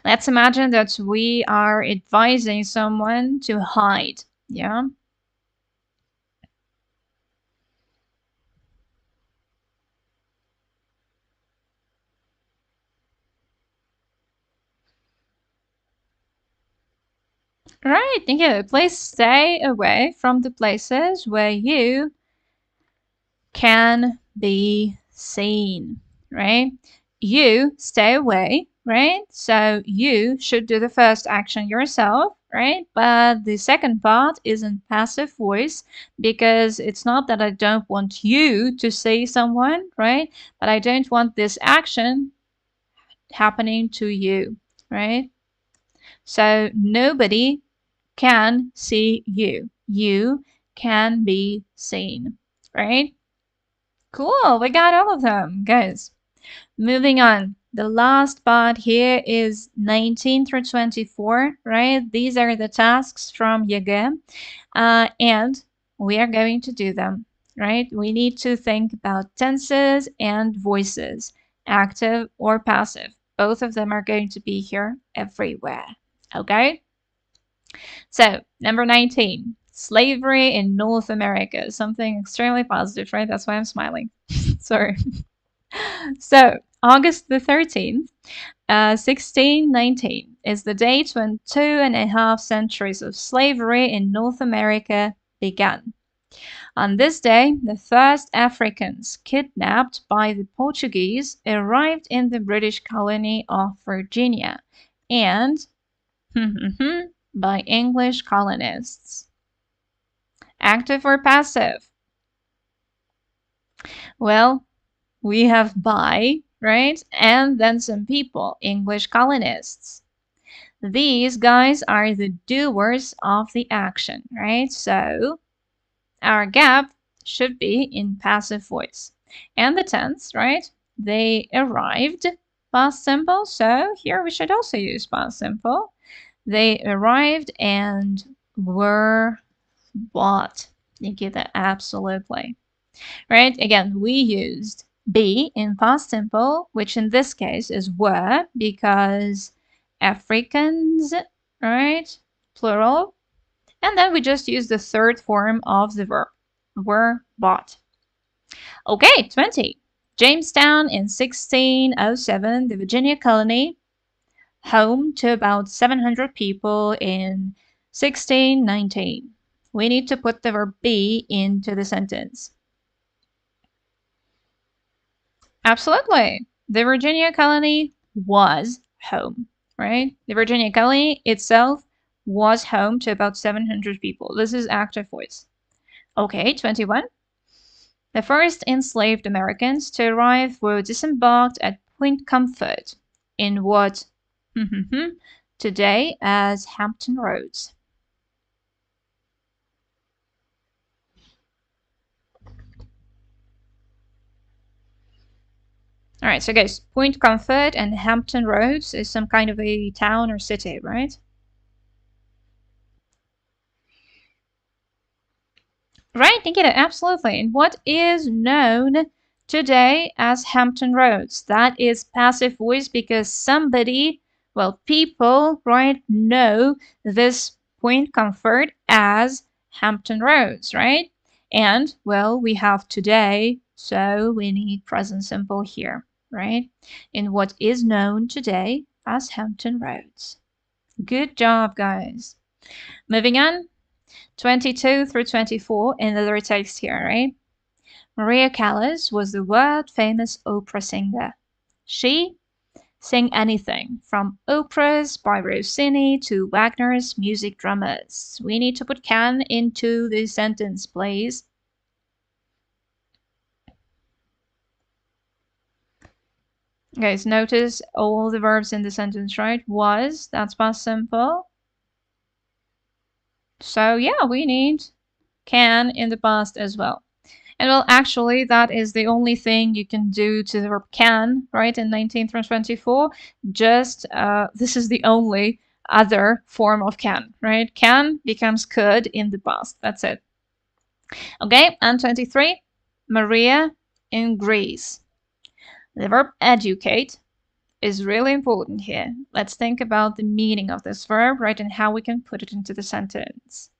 Speaker 1: Let's imagine that we are advising someone to hide, yeah? Right, think of it. Please stay away from the places where you can be seen, right? You stay away, right? So you should do the first action yourself, right? But the second part is in passive voice because it's not that I don't want you to see someone, right? But I don't want this action happening to you, right? So nobody can see you. You can be seen, right? Cool, we got all of them, guys. Moving on. The last part here is 19 through 24, right? These are the tasks from ЕГЭ, and we are going to do them, right? We need to think about tenses and voices, active or passive. Both of them are going to be here everywhere, okay? So, number 19, slavery in North America, something extremely positive, right? That's why I'm smiling. Sorry. So, August the 13th, 1619 is the date when 2.5 centuries of slavery in North America began. On this day, the first Africans kidnapped by the Portuguese arrived in the British colony of Virginia and by English colonists. Active or passive? Well, we have by, right? And then some people, English colonists. These guys are the doers of the action, right? So our gap should be in passive voice. And the tense, right? They arrived, past simple. So here we should also use past simple. They arrived and were bought. You get that absolutely. Right? Again, we used be in past simple, which in this case is were because Africans, right? Plural. And then we just use the third form of the verb, were bought. Okay, 20. Jamestown in 1607, the Virginia colony, home to about 700 people in 1619. We need to put the verb be into the sentence. Absolutely. The Virginia colony was home, right? The Virginia colony itself was home to about 700 people. This is active voice. Okay, 21. The first enslaved Americans to arrive were disembarked at Point Comfort in what today as Hampton Roads. All right, so guys, Point Comfort and Hampton Roads is some kind of a town or city, right? Right, Nikita, absolutely. And what is known today as Hampton Roads? That is passive voice because somebody, well, people, right, know this Point Comfort as Hampton Roads, right? And, well, we have today, so we need present simple here, right? In what is known today as Hampton Roads. Good job, guys. Moving on. 22 through 24 in the text here, right? Maria Callas was the world-famous opera singer. She sang anything from operas by Rossini to Wagner's music dramas. We need to put can into the sentence, please. Guys, notice all the verbs in the sentence, right? Was, that's past simple. So yeah, we need can in the past as well. And well, actually, that is the only thing you can do to the verb can, right, in 19 through 24. Just, this is the only other form of can, right? Can becomes could in the past. That's it. Okay, and 23, Maria in Greece. The verb educate is really important here. Let's think about the meaning of this verb, right, and how we can put it into the sentence.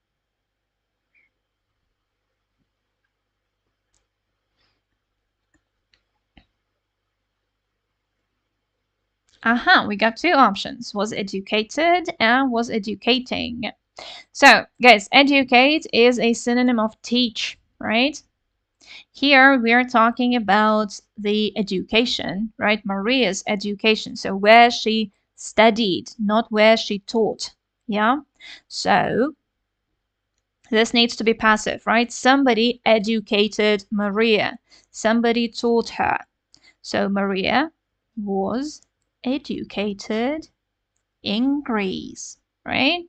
Speaker 1: We got two options, was educated and was educating. So, guys, educate is a synonym of teach, right? Here we are talking about the education, right? Maria's education. So where she studied, not where she taught. Yeah? So this needs to be passive, right? Somebody educated Maria. Somebody taught her. So Maria was educated in Greece, right?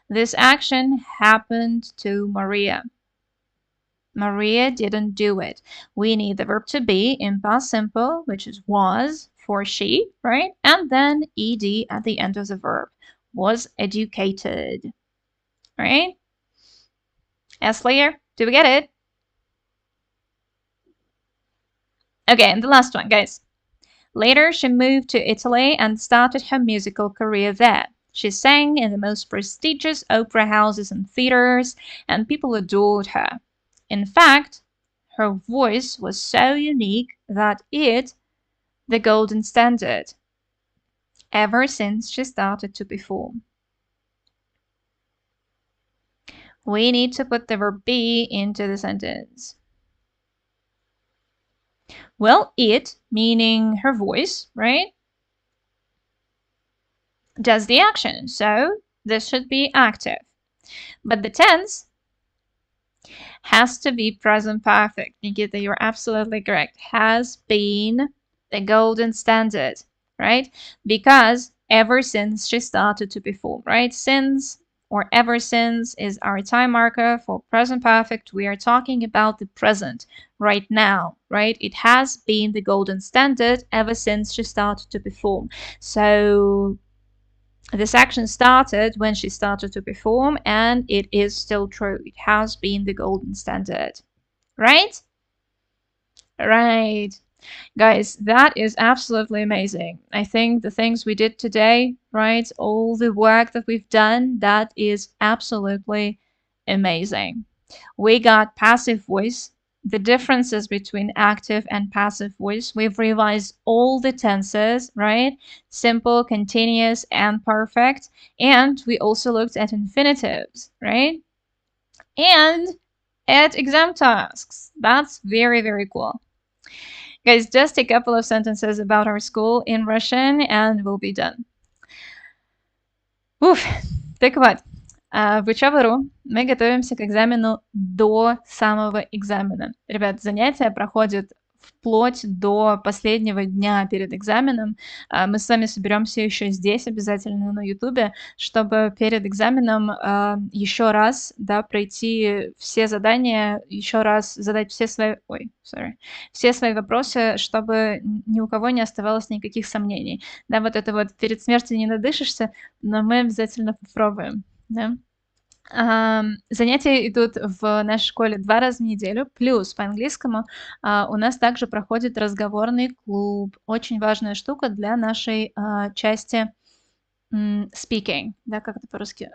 Speaker 1: This action happened to Maria. Maria didn't do it. We need the verb to be in past simple, which is was for she, right? And then ed at the end of the verb. Was educated, right? Yes, Leah, do we get it? Okay, and the last one, guys. Later, she moved to Italy and started her musical career there. She sang in the most prestigious opera houses and theaters, and people adored her. In fact, her voice was so unique that it, the golden standard, ever since she started to perform. We need to put the verb be into the sentence. Well, it, meaning her voice, right, does the action, so this should be active. But the tense has to be present perfect. Nikita, you're absolutely correct. Has been the golden standard, right? Because ever since she started to perform, right? Since or ever since is our time marker for present perfect. We are talking about the present right now, right? It has been the golden standard ever since she started to perform. So this action started when she started to perform, and it is still true. It has been the golden standard, right? Right. Guys, that is absolutely amazing. I think the things we did today, right? All the work that we've done, that is absolutely amazing. We got passive voice, the differences between active and passive voice. We've revised all the tenses, right? Simple, continuous, and perfect. And we also looked at infinitives, right? And at exam tasks. That's very, very cool. Guys, just a couple of sentences about our school in Russian and we'll be done. Уф, так вот, В Учёба.ру мы готовимся к экзамену до самого экзамена. Ребят, занятия проходят вплоть до последнего дня перед экзаменом. Мы с вами соберемся еще здесь обязательно на Ютубе, чтобы перед экзаменом еще раз, да, пройти все задания, еще раз задать все свои вопросы, чтобы ни у кого не оставалось никаких сомнений. Да, вот это вот перед смертью не надышишься, но мы обязательно попробуем, да. Занятия идут в нашей школе 2 раза в неделю, плюс по английскому у нас также проходит разговорный клуб. Очень важная штука для нашей части speaking, да, как это по-русски?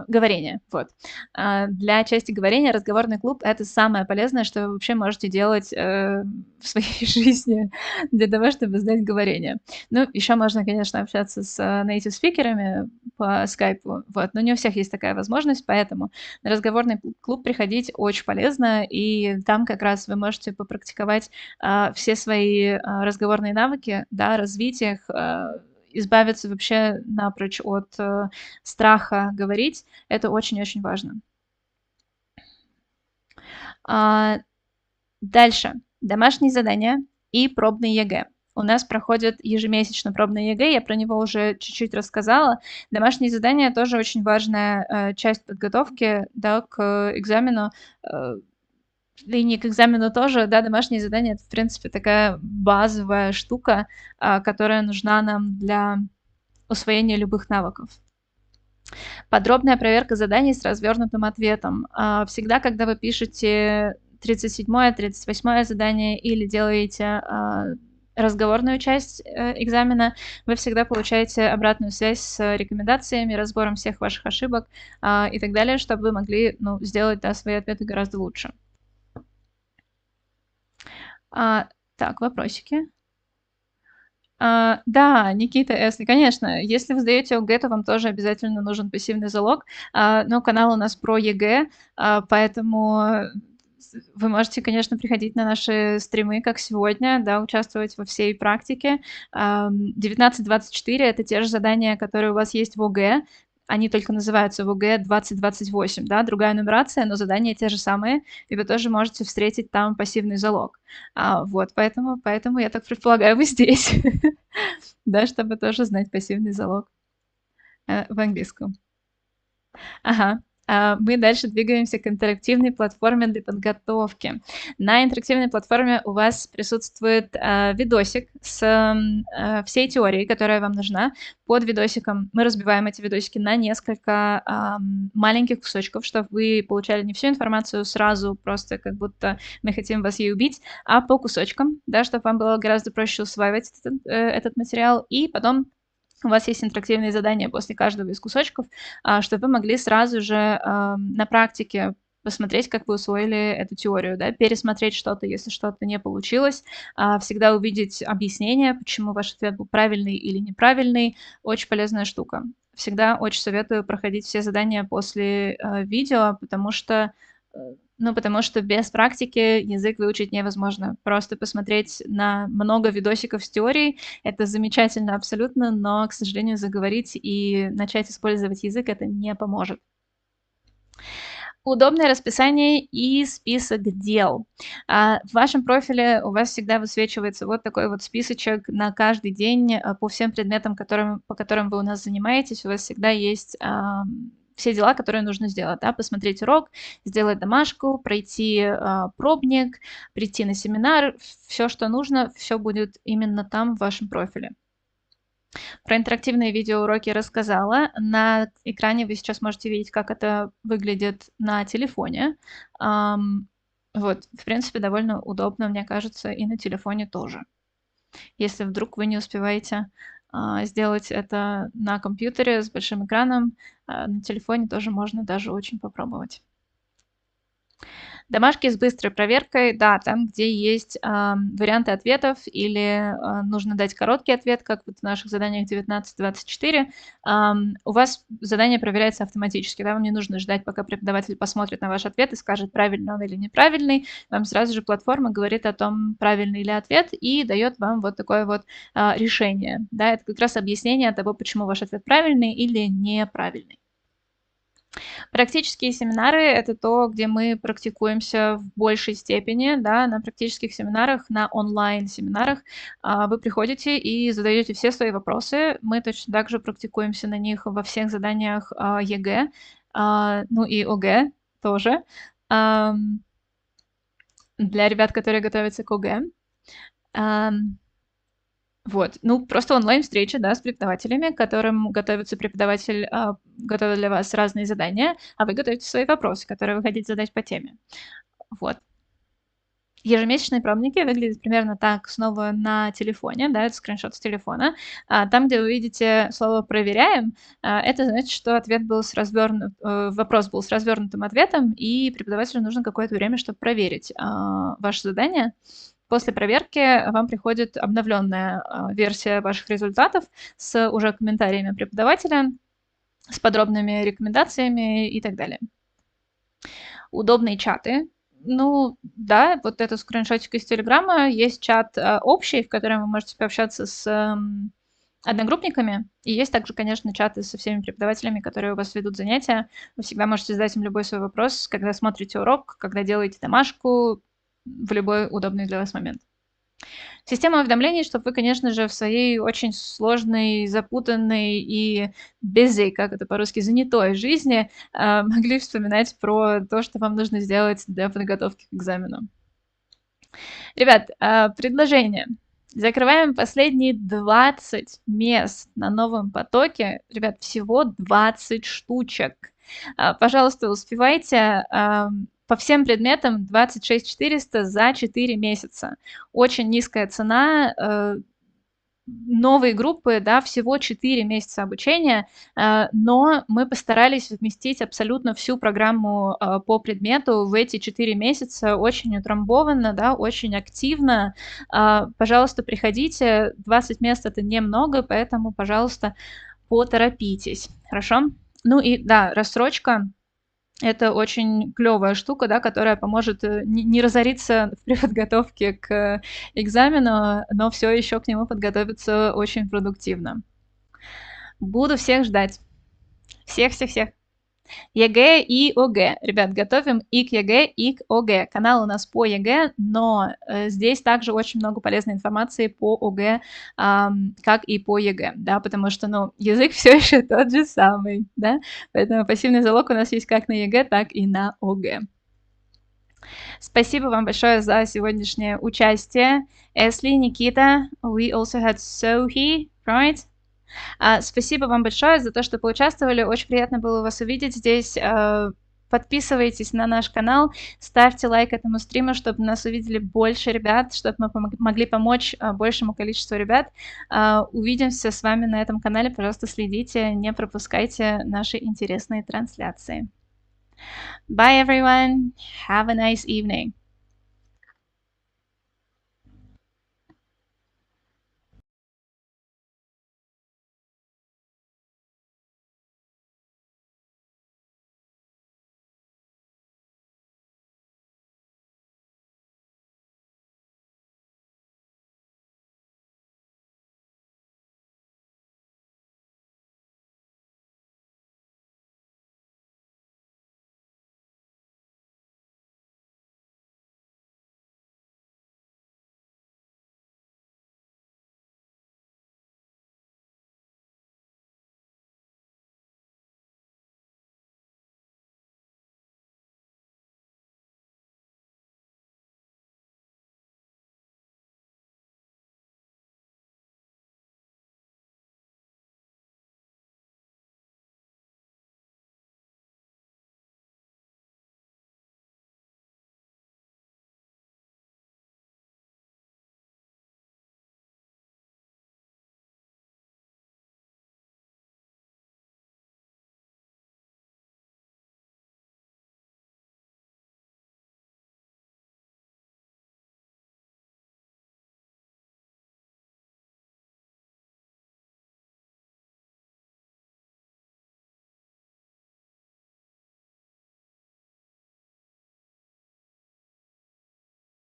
Speaker 1: Говорение, вот. Для части говорения разговорный клуб — это самое полезное, что вы вообще можете делать в своей жизни для того, чтобы сдать говорение. Ну, еще можно, конечно, общаться с native спикерами по скайпу, вот, но не у всех есть такая возможность, поэтому на разговорный клуб приходить очень полезно, и там как раз вы можете попрактиковать все свои разговорные навыки, да, развить их, избавиться вообще напрочь от страха говорить. Это очень-очень важно. Дальше. Домашние задания и пробные ЕГЭ. У нас проходят ежемесячно пробные ЕГЭ, я про него уже чуть-чуть рассказала. Домашние задания тоже очень важная часть подготовки, да, к экзамену. И не к экзамену тоже, да, домашние задания — это, в принципе, такая базовая штука, которая нужна нам для усвоения любых навыков. Подробная проверка заданий с развернутым ответом. Всегда, когда вы пишете 37-е, 38-е задание или делаете разговорную часть экзамена, вы всегда получаете обратную связь с рекомендациями, разбором всех ваших ошибок и так далее, чтобы вы могли, ну, сделать, да, свои ответы гораздо лучше. Так, вопросики. Да, Никита С. Конечно, если вы сдаете ОГЭ, то вам тоже обязательно нужен пассивный залог. Но канал у нас про ЕГЭ, поэтому вы можете, конечно, приходить на наши стримы, как сегодня, да, участвовать во всей практике. 19-24 — это те же задания, которые у вас есть в ОГЭ. Они только называются в ОГЭ 2028, да, другая нумерация, но задания те же самые, и вы тоже можете встретить там пассивный залог. Вот, поэтому я так предполагаю, вы здесь, да, чтобы тоже знать пассивный залог в английском. Ага. Мы дальше двигаемся к интерактивной платформе для подготовки. На интерактивной платформе у вас присутствует видосик с всей теорией, которая вам нужна. Под видосиком мы разбиваем эти видосики на несколько маленьких кусочков, чтобы вы получали не всю информацию сразу, просто как будто мы хотим вас ей убить, а по кусочкам, да, чтобы вам было гораздо проще усваивать этот материал. И потом у вас есть интерактивные задания после каждого из кусочков, чтобы вы могли сразу же на практике посмотреть, как вы усвоили эту теорию, да, пересмотреть что-то, если что-то не получилось, всегда увидеть объяснение, почему ваш ответ был правильный или неправильный. Очень полезная штука. Всегда очень советую проходить все задания после видео, потому что без практики язык выучить невозможно. Просто посмотреть на много видосиков с теорией — это замечательно абсолютно, но, к сожалению, заговорить и начать использовать язык это не поможет. Удобное расписание и список дел. В вашем профиле у вас всегда высвечивается вот такой вот списочек на каждый день по всем предметам, по которым вы у нас занимаетесь. У вас всегда есть все дела, которые нужно сделать, да, посмотреть урок, сделать домашку, пройти пробник, прийти на семинар, все, что нужно, все будет именно там, в вашем профиле. Про интерактивные видеоуроки рассказала. На экране вы сейчас можете видеть, как это выглядит на телефоне. Вот, в принципе, довольно удобно, мне кажется, и на телефоне тоже. Если вдруг вы не успеваете сделать это на компьютере с большим экраном, на телефоне тоже можно даже очень попробовать. Домашки с быстрой проверкой, да, там, где есть варианты ответов или нужно дать короткий ответ, как вот в наших заданиях 19-24, у вас задание проверяется автоматически, да, вам не нужно ждать, пока преподаватель посмотрит на ваш ответ и скажет, правильный он или неправильный, вам сразу же платформа говорит о том, правильный ли ответ, и дает вам вот такое вот решение, да, это как раз объяснение того, почему ваш ответ правильный или неправильный. Практические семинары — это то, где мы практикуемся в большей степени, да. На практических семинарах, на онлайн-семинарах вы приходите и задаете все свои вопросы. Мы точно так же практикуемся на них во всех заданиях ЕГЭ, ну и ОГЭ тоже. Ам, для ребят, которые готовятся к ОГЭ. Вот, ну, просто онлайн-встреча, да, с преподавателями, которым готовится преподаватель, готовит для вас разные задания, а вы готовите свои вопросы, которые вы хотите задать по теме. Вот. Ежемесячные пробники выглядят примерно так, снова на телефоне, да, это скриншот с телефона. Там, где вы видите слово «проверяем», это значит, что вопрос был с развернутым ответом, и преподавателю нужно какое-то время, чтобы проверить ваше задание. После проверки вам приходит обновленная версия ваших результатов с уже комментариями преподавателя, с подробными рекомендациями и так далее. Удобные чаты. Ну, да, вот это скриншотик из Телеграма. Есть чат общий, в котором вы можете пообщаться с одногруппниками. И есть также, конечно, чаты со всеми преподавателями, которые у вас ведут занятия. Вы всегда можете задать им любой свой вопрос, когда смотрите урок, когда делаете домашку, в любой удобный для вас момент. Система уведомлений, чтобы вы, конечно же, в своей очень сложной, запутанной и busy, как это по-русски, занятой жизни могли вспоминать про то, что вам нужно сделать для подготовки к экзамену. Ребят, предложение. Закрываем последние 20 мест на новом потоке. Ребят, всего 20 штучек. Пожалуйста, успевайте. По всем предметам 26 400 за 4 месяца. Очень низкая цена. Новые группы, да, всего 4 месяца обучения, но мы постарались вместить абсолютно всю программу по предмету в эти 4 месяца очень утрамбованно, да, очень активно. Пожалуйста, приходите. 20 мест — это немного, поэтому, пожалуйста, поторопитесь. Хорошо? Ну и да, рассрочка — это очень клевая штука, да, которая поможет не разориться при подготовке к экзамену, но все еще к нему подготовиться очень продуктивно. Буду всех ждать. Всех-всех-всех. ЕГЭ и ОГЭ. Ребят, готовим и к ЕГЭ, и к ОГЭ. Канал у нас по ЕГЭ, но здесь также очень много полезной информации по ОГЭ, как и по ЕГЭ, да, потому что, ну, язык все еще тот же самый, да, поэтому пассивный залог у нас есть как на ЕГЭ, так и на ОГЭ. Спасибо вам большое за сегодняшнее участие. Эсли, Никита, we also had Sohi, right? Спасибо вам большое за то, что поучаствовали. Очень приятно было вас увидеть здесь. Подписывайтесь на наш канал, ставьте лайк этому стриму, чтобы нас увидели больше ребят, чтобы мы могли помочь большему количеству ребят. Увидимся с вами на этом канале. Пожалуйста, следите, не пропускайте наши интересные трансляции. Bye, everyone. Have a nice evening.